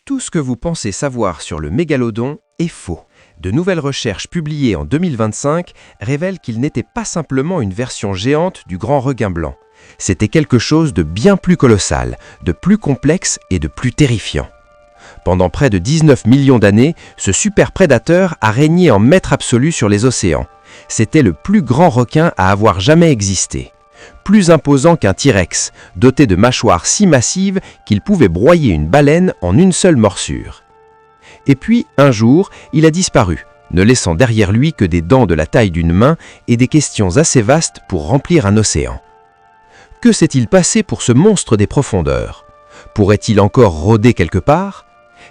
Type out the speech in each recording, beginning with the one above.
Tout ce que vous pensez savoir sur le mégalodon est faux. De nouvelles recherches publiées en 2025 révèlent qu'il n'était pas simplement une version géante du grand requin blanc. C'était quelque chose de bien plus colossal, de plus complexe et de plus terrifiant. Pendant près de 19 millions d'années, ce super prédateur a régné en maître absolu sur les océans. C'était le plus grand requin à avoir jamais existé. Plus imposant qu'un T-Rex, doté de mâchoires si massives qu'il pouvait broyer une baleine en une seule morsure. Et puis, un jour, il a disparu, ne laissant derrière lui que des dents de la taille d'une main et des questions assez vastes pour remplir un océan. Que s'est-il passé pour ce monstre des profondeurs? Pourrait-il encore rôder quelque part?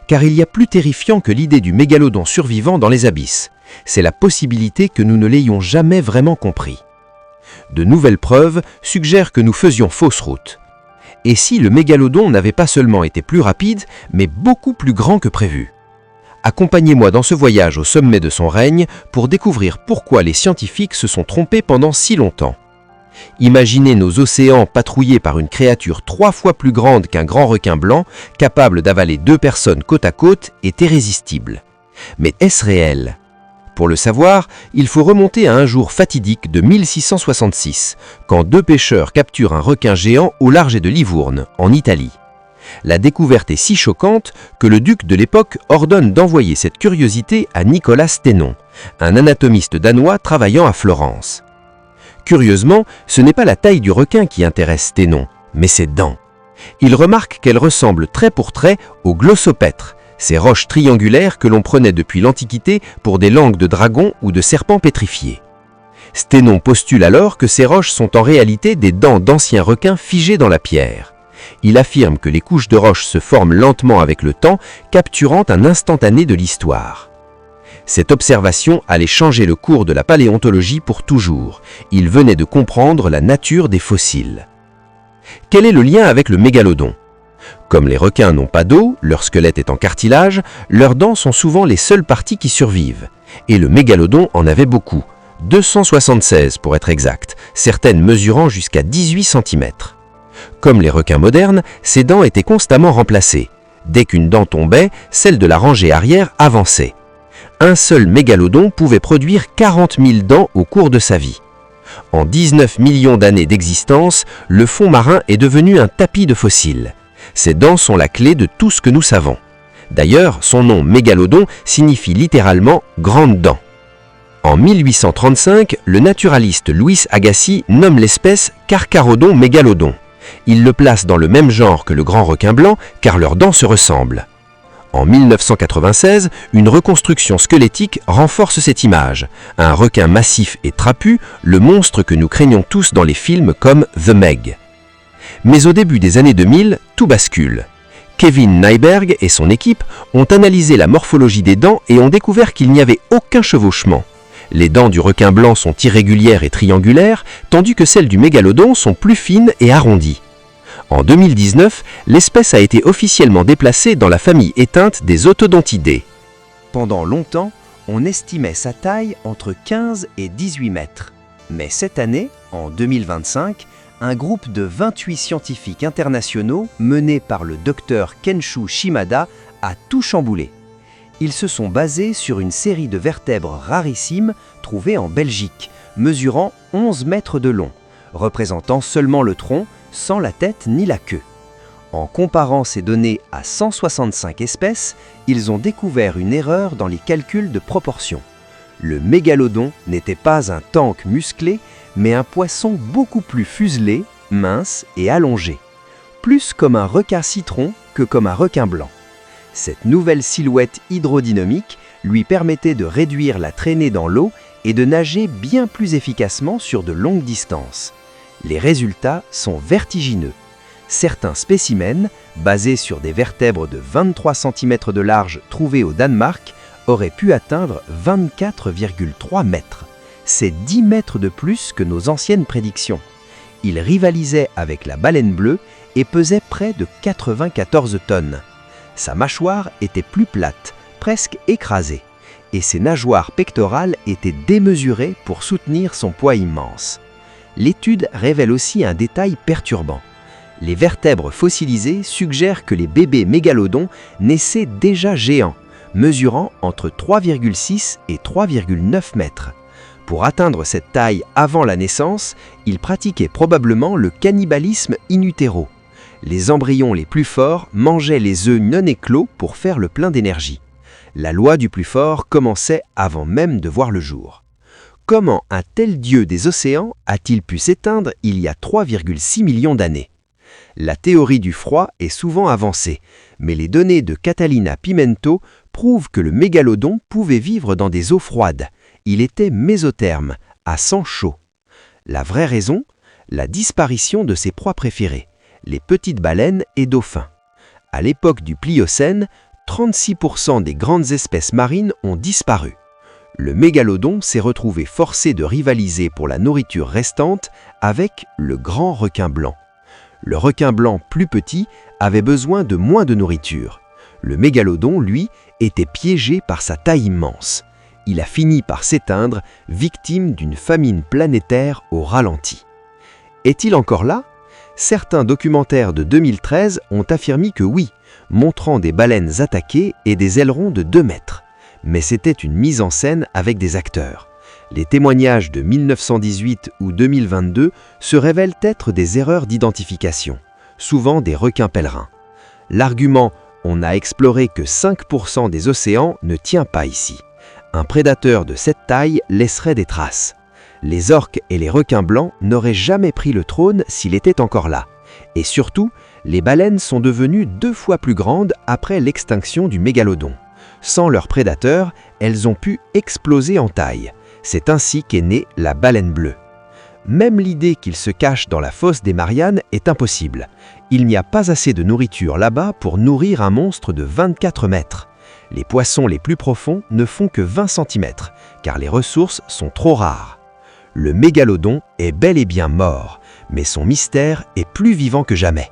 Car il y a plus terrifiant que l'idée du mégalodon survivant dans les abysses. C'est la possibilité que nous ne l'ayons jamais vraiment compris. De nouvelles preuves suggèrent que nous faisions fausse route. Et si le mégalodon n'avait pas seulement été plus rapide, mais beaucoup plus grand que prévu? Accompagnez-moi dans ce voyage au sommet de son règne pour découvrir pourquoi les scientifiques se sont trompés pendant si longtemps. Imaginez nos océans patrouillés par une créature 3 fois plus grande qu'un grand requin blanc, capable d'avaler 2 personnes côte à côte est irrésistible. Mais est-ce réel? Pour le savoir, il faut remonter à un jour fatidique de 1666, quand 2 pêcheurs capturent un requin géant au large de Livourne, en Italie. La découverte est si choquante que le duc de l'époque ordonne d'envoyer cette curiosité à Nicolas Sténon, un anatomiste danois travaillant à Florence. Curieusement, ce n'est pas la taille du requin qui intéresse Sténon, mais ses dents. Il remarque qu'elles ressemblent trait pour trait aux glossopètres, ces roches triangulaires que l'on prenait depuis l'Antiquité pour des langues de dragon ou de serpents pétrifiés. Sténon postule alors que ces roches sont en réalité des dents d'anciens requins figées dans la pierre. Il affirme que les couches de roches se forment lentement avec le temps, capturant un instantané de l'histoire. Cette observation allait changer le cours de la paléontologie pour toujours. Il venait de comprendre la nature des fossiles. Quel est le lien avec le mégalodon? Comme les requins n'ont pas d'os, leur squelette est en cartilage, leurs dents sont souvent les seules parties qui survivent. Et le mégalodon en avait beaucoup, 276 pour être exact, certaines mesurant jusqu'à 18 cm. Comme les requins modernes, ses dents étaient constamment remplacées. Dès qu'une dent tombait, celle de la rangée arrière avançait. Un seul mégalodon pouvait produire 40 000 dents au cours de sa vie. En 19 millions d'années d'existence, le fond marin est devenu un tapis de fossiles. Ces dents sont la clé de tout ce que nous savons. D'ailleurs, son nom mégalodon signifie littéralement « grande dent ». En 1835, le naturaliste Louis Agassiz nomme l'espèce Carcharodon mégalodon. Il le place dans le même genre que le grand requin blanc car leurs dents se ressemblent. En 1996, une reconstruction squelettique renforce cette image. Un requin massif et trapu, le monstre que nous craignons tous dans les films comme The Meg. Mais au début des années 2000, tout bascule. Kevin Nyberg et son équipe ont analysé la morphologie des dents et ont découvert qu'il n'y avait aucun chevauchement. Les dents du requin blanc sont irrégulières et triangulaires, tandis que celles du mégalodon sont plus fines et arrondies. En 2019, l'espèce a été officiellement déplacée dans la famille éteinte des Otodontidés. Pendant longtemps, on estimait sa taille entre 15 et 18 mètres. Mais cette année, en 2025, un groupe de 28 scientifiques internationaux, mené par le docteur Kenshu Shimada, a tout chamboulé. Ils se sont basés sur une série de vertèbres rarissimes trouvées en Belgique, mesurant 11 mètres de long, représentant seulement le tronc, sans la tête ni la queue. En comparant ces données à 165 espèces, ils ont découvert une erreur dans les calculs de proportion. Le mégalodon n'était pas un tank musclé, mais un poisson beaucoup plus fuselé, mince et allongé. Plus comme un requin citron que comme un requin blanc. Cette nouvelle silhouette hydrodynamique lui permettait de réduire la traînée dans l'eau et de nager bien plus efficacement sur de longues distances. Les résultats sont vertigineux. Certains spécimens, basés sur des vertèbres de 23 cm de large trouvées au Danemark, auraient pu atteindre 24,3 mètres. C'est 10 mètres de plus que nos anciennes prédictions. Ils rivalisaient avec la baleine bleue et pesaient près de 94 tonnes. Sa mâchoire était plus plate, presque écrasée, et ses nageoires pectorales étaient démesurées pour soutenir son poids immense. L'étude révèle aussi un détail perturbant. Les vertèbres fossilisées suggèrent que les bébés mégalodons naissaient déjà géants, mesurant entre 3,6 et 3,9 mètres. Pour atteindre cette taille avant la naissance, ils pratiquaient probablement le cannibalisme in utero. Les embryons les plus forts mangeaient les œufs non éclos pour faire le plein d'énergie. La loi du plus fort commençait avant même de voir le jour. Comment un tel dieu des océans a-t-il pu s'éteindre il y a 3,6 millions d'années? La théorie du froid est souvent avancée, mais les données de Catalina Pimento prouvent que le mégalodon pouvait vivre dans des eaux froides. Il était mésotherme, à sang chaud. La vraie raison? La disparition de ses proies préférées, les petites baleines et dauphins. À l'époque du Pliocène, 36% des grandes espèces marines ont disparu. Le mégalodon s'est retrouvé forcé de rivaliser pour la nourriture restante avec le grand requin blanc. Le requin blanc plus petit avait besoin de moins de nourriture. Le mégalodon, lui, était piégé par sa taille immense. Il a fini par s'éteindre, victime d'une famine planétaire au ralenti. Est-il encore là? Certains documentaires de 2013 ont affirmé que oui, montrant des baleines attaquées et des ailerons de 2 mètres. Mais c'était une mise en scène avec des acteurs. Les témoignages de 1918 ou 2022 se révèlent être des erreurs d'identification, souvent des requins pèlerins. L'argument « on n'a exploré que 5% des océans » ne tient pas ici. Un prédateur de cette taille laisserait des traces. Les orques et les requins blancs n'auraient jamais pris le trône s'il était encore là. Et surtout, les baleines sont devenues 2 fois plus grandes après l'extinction du mégalodon. Sans leurs prédateurs, elles ont pu exploser en taille. C'est ainsi qu'est née la baleine bleue. Même l'idée qu'il se cache dans la fosse des Mariannes est impossible. Il n'y a pas assez de nourriture là-bas pour nourrir un monstre de 24 mètres. Les poissons les plus profonds ne font que 20 cm, car les ressources sont trop rares. Le mégalodon est bel et bien mort, mais son mystère est plus vivant que jamais.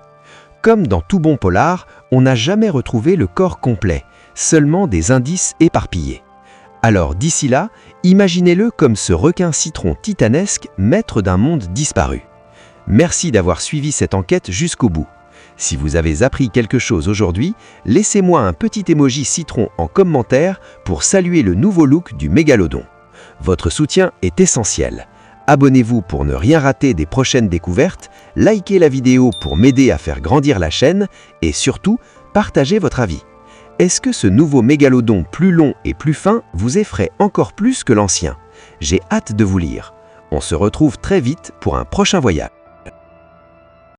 Comme dans tout bon polar, on n'a jamais retrouvé le corps complet, seulement des indices éparpillés. Alors d'ici là, imaginez-le comme ce requin citron titanesque, maître d'un monde disparu. Merci d'avoir suivi cette enquête jusqu'au bout. Si vous avez appris quelque chose aujourd'hui, laissez-moi un petit emoji citron en commentaire pour saluer le nouveau look du mégalodon. Votre soutien est essentiel. Abonnez-vous pour ne rien rater des prochaines découvertes, likez la vidéo pour m'aider à faire grandir la chaîne et surtout, partagez votre avis. Est-ce que ce nouveau mégalodon plus long et plus fin vous effraie encore plus que l'ancien? J'ai hâte de vous lire. On se retrouve très vite pour un prochain voyage.